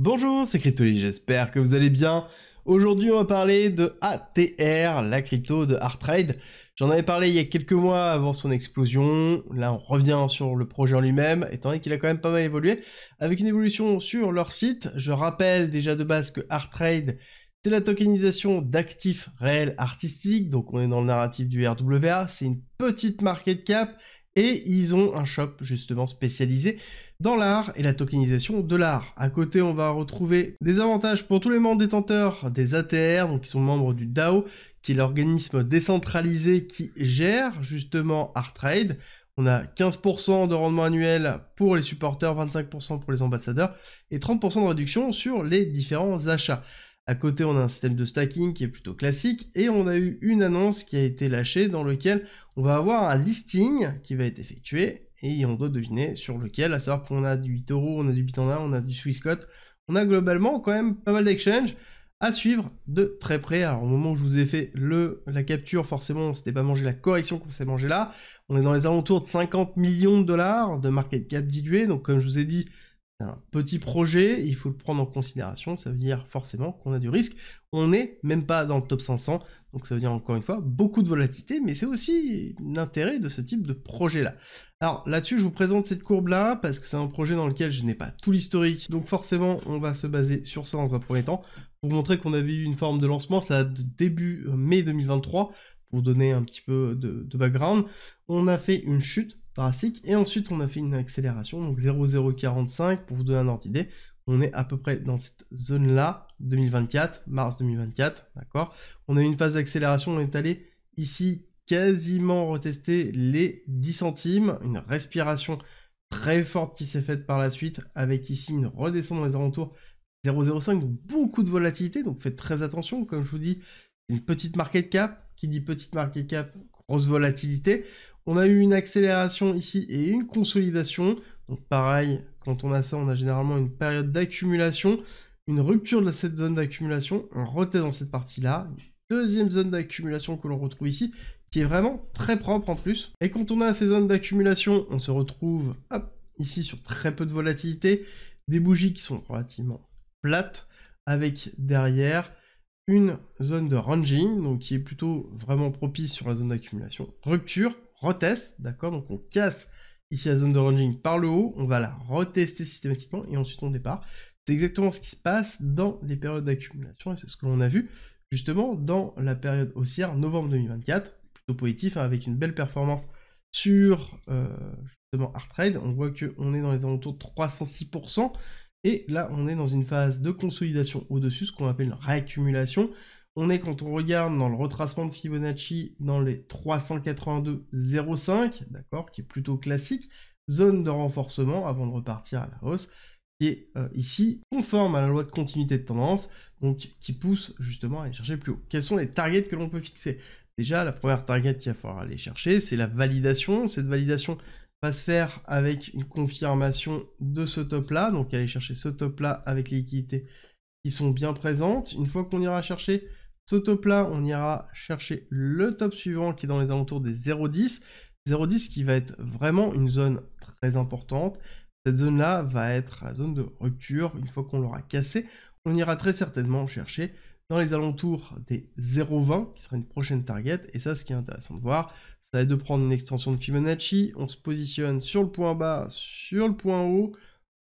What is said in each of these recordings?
Bonjour, c'est Cryptoly, j'espère que vous allez bien. Aujourd'hui, on va parler de ATR, la crypto de Artrade. J'en avais parlé il y a quelques mois avant son explosion. Là, on revient sur le projet en lui-même, étant donné qu'il a quand même pas mal évolué, avec une évolution sur leur site. Je rappelle déjà de base que Artrade, c'est la tokenisation d'actifs réels artistiques, donc on est dans le narratif du RWA, c'est une petite market cap, et ils ont un shop justement spécialisé dans l'art et la tokenisation de l'art. À côté, on va retrouver des avantages pour tous les membres détenteurs des ATR, donc qui sont membres du DAO, qui est l'organisme décentralisé qui gère justement Artrade. On a 15% de rendement annuel pour les supporters, 25% pour les ambassadeurs et 30% de réduction sur les différents achats. À côté, on a un système de stacking qui est plutôt classique et on a eu une annonce qui a été lâchée dans lequel on va avoir un listing qui va être effectué et on doit deviner sur lequel, à savoir qu'on a du eToro, on a du Bitanda, on a du Swissquote, on a globalement quand même pas mal d'exchanges à suivre de très près. Alors au moment où je vous ai fait la capture, forcément on s'était pas mangé la correction qu'on s'est mangé là. On est dans les alentours de 50 millions de dollars de market cap dilué, donc comme je vous ai dit, c'est un petit projet, il faut le prendre en considération, ça veut dire forcément qu'on a du risque. On n'est même pas dans le top 500, donc ça veut dire encore une fois beaucoup de volatilité, mais c'est aussi l'intérêt de ce type de projet-là. Alors là-dessus, je vous présente cette courbe-là, parce que c'est un projet dans lequel je n'ai pas tout l'historique, donc forcément, on va se baser sur ça dans un premier temps, pour montrer qu'on avait eu une forme de lancement, ça date de début mai 2023, pour vous donner un petit peu de background. On a fait une chute drastique, et ensuite on a fait une accélération, donc 0,045, pour vous donner un ordre d'idée, on est à peu près dans cette zone-là, 2024, mars 2024, d'accord. On a eu une phase d'accélération, on est allé ici quasiment retester les 10 centimes, une respiration très forte qui s'est faite par la suite, avec ici une redescente dans les alentours 0,05, donc beaucoup de volatilité, donc faites très attention, comme je vous dis, c'est une petite market cap, qui dit petite market cap, grosse volatilité. On a eu une accélération ici et une consolidation. Donc pareil, quand on a ça, on a généralement une période d'accumulation, une rupture de cette zone d'accumulation, un retest dans cette partie-là, une deuxième zone d'accumulation que l'on retrouve ici, qui est vraiment très propre en plus. Et quand on a ces zones d'accumulation, on se retrouve hop, ici sur très peu de volatilité, des bougies qui sont relativement plates, avec derrière une zone de ranging, donc qui est plutôt vraiment propice sur la zone d'accumulation. Rupture, retest, d'accord, donc on casse ici la zone de ranging par le haut, on va la retester systématiquement et ensuite on départ. C'est exactement ce qui se passe dans les périodes d'accumulation et c'est ce que l'on a vu justement dans la période haussière novembre 2024, plutôt positif, hein, avec une belle performance sur justement Artrade. On voit qu'on est dans les alentours de 306%. Et là, on est dans une phase de consolidation au-dessus, ce qu'on appelle une réaccumulation. On est, quand on regarde dans le retracement de Fibonacci, dans les 382,05, d'accord, qui est plutôt classique. Zone de renforcement avant de repartir à la hausse, qui est ici conforme à la loi de continuité de tendance, donc qui pousse justement à aller chercher plus haut. Quels sont les targets que l'on peut fixer? Déjà, la première target qu'il va falloir aller chercher, c'est la validation. Cette validation va se faire avec une confirmation de ce top-là, donc aller chercher ce top-là avec les liquidités qui sont bien présentes. Une fois qu'on ira chercher ce top-là, on ira chercher le top suivant qui est dans les alentours des 0,10. 0,10 qui va être vraiment une zone très importante. Cette zone-là va être la zone de rupture. Une fois qu'on l'aura cassée, on ira très certainement chercher dans les alentours des 0,20, qui sera une prochaine target. Et ça, ce qui est intéressant de voir, ça va être de prendre une extension de Fibonacci, on se positionne sur le point bas, sur le point haut,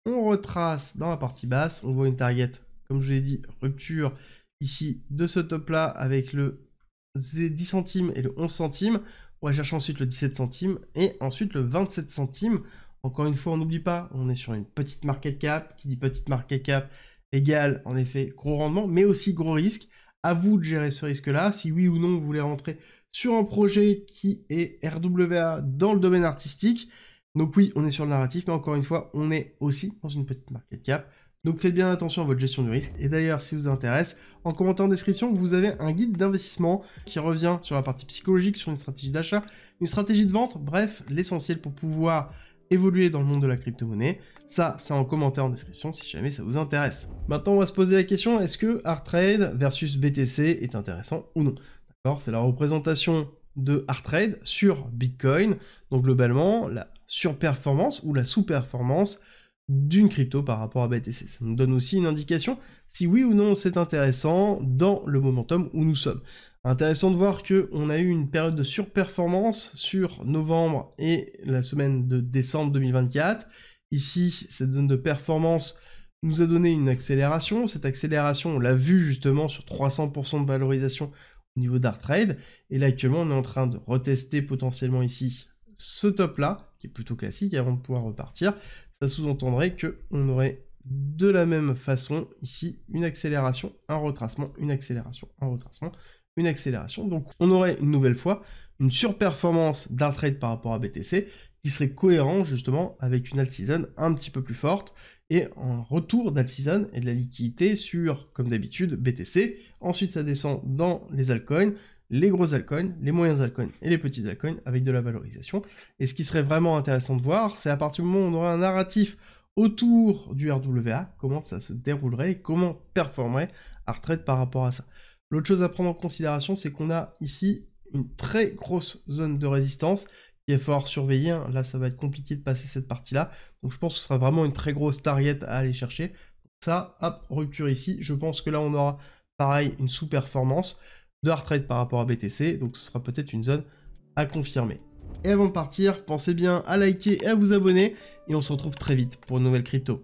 on retrace dans la partie basse, on voit une target, comme je l'ai dit, rupture ici de ce top-là avec le 10 centimes et le 11 centimes. On va chercher ensuite le 17 centimes et ensuite le 27 centimes. Encore une fois, on n'oublie pas, on est sur une petite market cap, qui dit petite market cap égale en effet gros rendement, mais aussi gros risque. À vous de gérer ce risque-là, si oui ou non vous voulez rentrer sur un projet qui est RWA dans le domaine artistique. Donc oui, on est sur le narratif, mais encore une fois, on est aussi dans une petite market cap. Donc faites bien attention à votre gestion du risque. Et d'ailleurs, si vous intéresse, en commentaire en description, vous avez un guide d'investissement qui revient sur la partie psychologique, sur une stratégie d'achat, une stratégie de vente, bref, l'essentiel pour pouvoir évoluer dans le monde de la crypto-monnaie. Ça, c'est en commentaire en description si jamais ça vous intéresse. Maintenant, on va se poser la question, est-ce que Artrade versus BTC est intéressant ou non? D'accord, c'est la représentation de Artrade sur Bitcoin. Donc globalement, la surperformance ou la sous-performance d'une crypto par rapport à BTC. Ça nous donne aussi une indication si oui ou non c'est intéressant dans le momentum où nous sommes. Intéressant de voir qu'on a eu une période de surperformance sur novembre et la semaine de décembre 2024. Ici, cette zone de performance nous a donné une accélération. Cette accélération, on l'a vu justement sur 300% de valorisation au niveau d'Artrade. Et là, actuellement, on est en train de retester potentiellement ici ce top-là, qui est plutôt classique, avant de pouvoir repartir. Ça sous-entendrait qu'on aurait de la même façon ici une accélération, un retracement, une accélération, un retracement, une accélération. Donc on aurait une nouvelle fois une surperformance d'Artrade par rapport à BTC qui serait cohérent justement avec une alt-season un petit peu plus forte et un retour d'alt-season et de la liquidité sur, comme d'habitude, BTC. Ensuite ça descend dans les altcoins, les gros altcoins, les moyens altcoins et les petits altcoins avec de la valorisation. Et ce qui serait vraiment intéressant de voir, c'est à partir du moment où on aurait un narratif autour du RWA, comment ça se déroulerait et comment performerait Artrade par rapport à ça. L'autre chose à prendre en considération, c'est qu'on a ici une très grosse zone de résistance qu'il va falloir surveiller. Là, ça va être compliqué de passer cette partie-là. Donc je pense que ce sera vraiment une très grosse target à aller chercher. Ça, hop, rupture ici. Je pense que là, on aura pareil une sous-performance de Artrade par rapport à BTC, donc ce sera peut-être une zone à confirmer. Et avant de partir, pensez bien à liker et à vous abonner, et on se retrouve très vite pour une nouvelle crypto.